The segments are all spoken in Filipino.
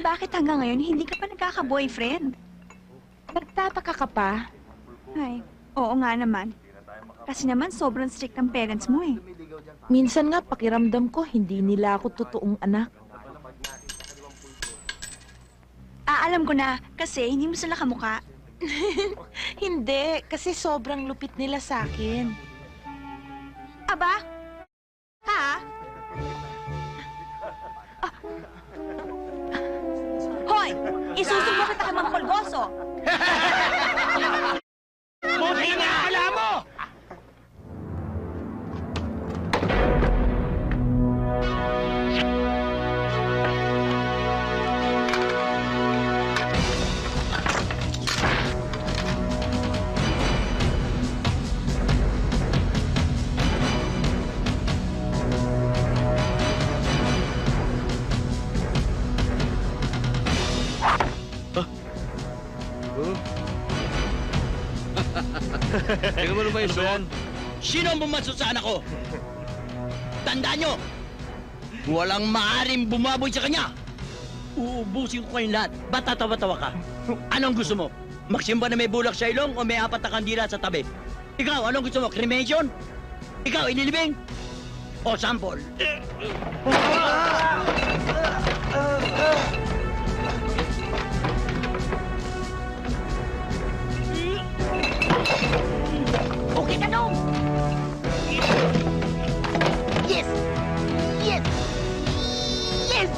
bakit hanggang ngayon hindi ka pa nagkaka-boyfriend? Nagtataka ka pa? Ay, oo nga naman. Kasi naman sobrang strict ng parents mo eh. Minsan nga pakiramdam ko hindi nila ako totoong anak. Alam ko na, kasi hindi mo sila kamukha. Hindi, kasi sobrang lupit nila sa akin. Aba? Ha? Ah. Hoy! Isusumbong kita kay Mang Polgoso! Buti na akala mo! Teka mo ba yung suot? Sino ang bumaso sa anak ko? Tandaan nyo! Walang maaaring bumaboy sa kanya! Uubusin ko kayong lahat. Ba't tatawa-tawa ka? Anong gusto mo? Magsimba na may bulak sa ilong o may apat na kandila sa tabi? Ikaw, anong gusto mo? Cremation? Ikaw, inilibing? O sample? Okay ka nung! Yes! Yes! Yes!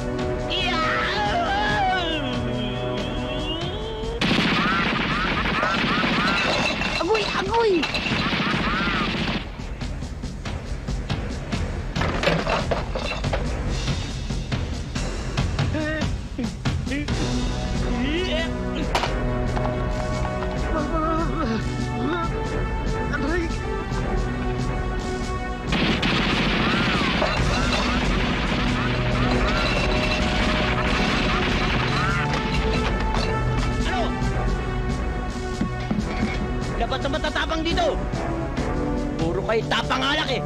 Agoy! Agoy! Ano? Dapat na matatapang dito! Puro kayo tapang alak eh!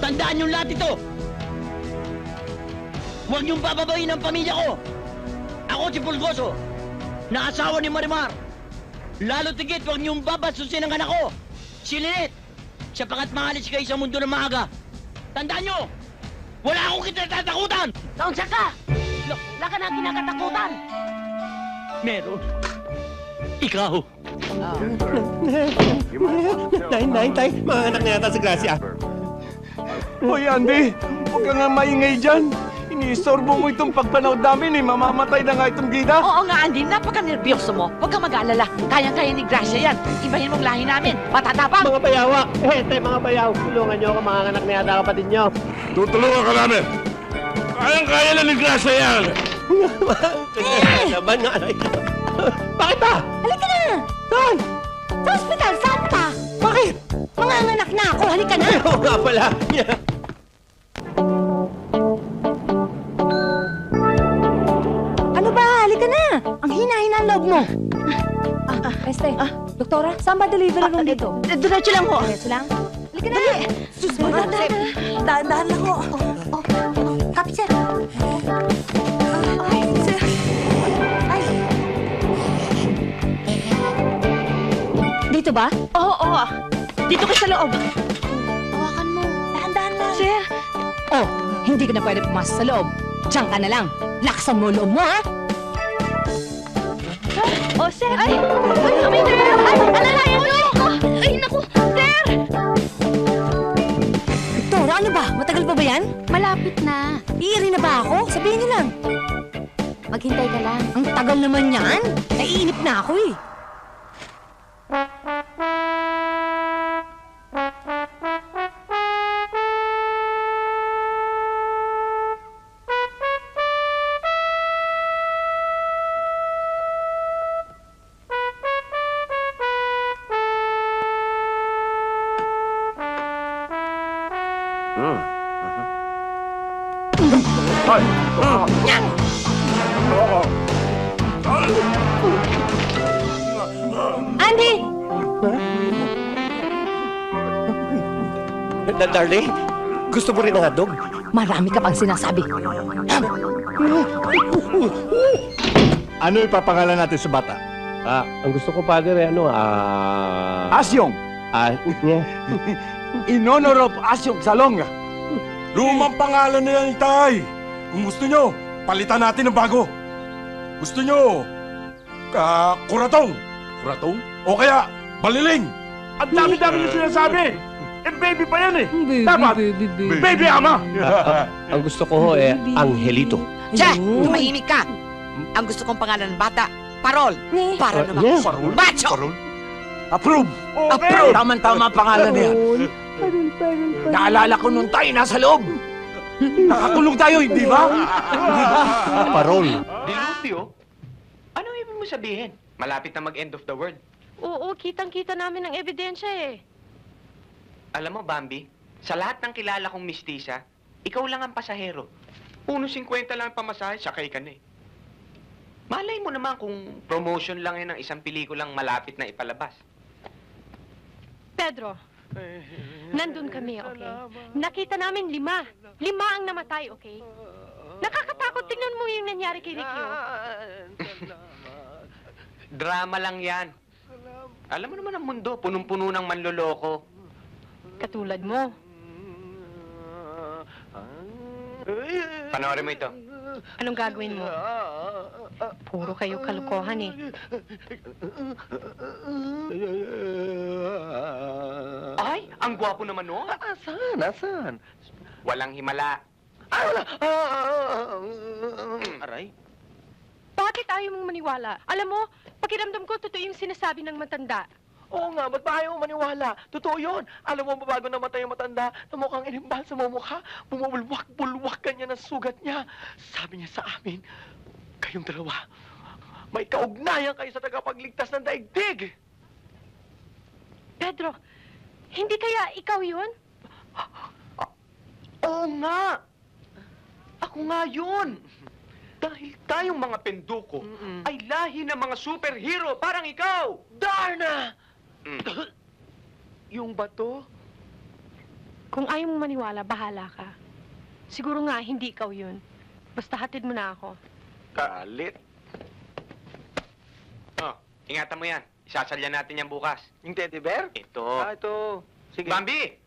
Tandaan yung lahat ito! Huwag niyong bababayin ang pamilya ko! Ako si Pulgoso, na asawa ni Marimar! Lalo tigit, huwag niyong babasusin ang anak ko! Si Lynette! Siya pangat maalis kayo sa mundo ng maaga! Tandaan niyo! Wala akong kinatatakutan! Naunsa ka? Wala ka na kinakatakutan! Meron. Ikaw! Tay, mga anak na yata si Gracia. Hoy, Andy! Huwag ka nga maingay dyan! Iniistorbo mo itong pagpanood namin eh! Mamamatay na nga itong gida! Oo nga, Andy. Napaka-nervyoso mo. Huwag kang mag-aalala. Kayang-kaya ni Gracia yan. Ibahin mong lahi namin. Matatapang. Mga bayawa! Mga bayaw! Tulungan niyo ako, mga anak na yata kapatid niyo. Tutulungan ka namin! Kayang-kaya na ni Gracia yan! Laban nga, aray. Bakit ba? Halika na! Saan? Sa ospital, saan pa? Bakit? Mga anak na ako, halika na! Oo nga pala. Ano ba? Halika na! Ang hina-hina ang loob mo. Doktora, saan ba delivery room dito? Diretso lang ho. Diretso lang? Halika na! Sus, dahan lang ho. Copy, sir. Ay, sir. Ay. Dito ba? Oo. Dito ka sa loob. Hawakan mo. Dahan-dahan lang. Sir, Oh, hindi ka na pwede pumasok sa loob. Diyan ka na lang. Laksan mo loob mo, ha? oh sir. Ay, kami sir. Ay, alalayan mo ako. Ay, naku, sir. Victoria, ano ba? Matagal pa ba yan? Malapit na. Iiri na ba ako? Sabihin niyo lang. Maghintay ka lang. Ang tagal naman yan. Naiinip na ako eh. Andy! Darling, gusto mo rin ng hotdog? Marami ka pang sinasabi. Ano ipapangalan natin sa bata? Ang gusto ko, Padre, Asyong! niya. In honor of Asyong Salonga. Lumang pangalan na yan, Itay. Kung gusto nyo, palitan natin ng bago. Gusto nyo, Kuratong. Kuratong? O kaya, Baliling. Ang dami-dami na sinasabi! Eh, baby pa yan eh! Dapat! Baby ama! Ang gusto ko ho, Angelito. Che, tumahimik ka. Ang gusto kong pangalan ng bata, Parol. Para naman. Macho! Approve! Approve! Tama-tama ang pangalan na yan. Naalala ko nung tayo nasa loob. Nakakulong tayo, hindi ba? Parol. Dilupio? Anong ibig mo sabihin? Malapit na mag-end of the world. Oo, kitang-kita namin ang ebidensya eh. Alam mo, Bambi, sa lahat ng kilala kong mistisa, ikaw lang ang pasahero. 1.50 lang ang pamasahe, sakay ka na eh. Malay mo naman kung promotion lang yun ng isang pelikulang malapit na ipalabas. Pedro, nandun kami, okay? Nakita namin 5. 5 ang namatay, okay? Nakakatakot. Tingnan mo yung nangyari kay Ricky. Drama lang yan. Alam mo naman ang mundo, punong-puno ng manloloko. Katulad mo. Panoorin mo ito. Anong gagawin mo? Puro kayo kalokohan eh. Ay, ang gwapo naman no? Nasaan? Walang himala. Aray. Bakit ayaw mong maniwala? Alam mo, pakiramdam ko totoo yung sinasabi ng matanda. Oo nga, ba't ba ayaw mo maniwala? Totoo yun. Alam mo ba bago namatay yung matanda na mukhang inimbal sa mukha, bumubulwak-bulwak kanya ng sugat niya. Sabi niya sa amin, kayong dalawa, may kaugnayan kayo sa tagapagligtas ng daigdig. Pedro, hindi kaya ikaw yun? Oo nga! Ako nga yun! Dahil tayong mga penduko ay lahi ng mga superhero parang ikaw! Darna! Yung bato? Kung ayaw mong maniwala, bahala ka. Siguro nga, hindi ikaw yun. Basta hatid mo na ako. Kalit. Oh, ingatan mo yan. Isasalya natin yan bukas. Yung teddy bear? Ito. Ito. Sige. Bambi!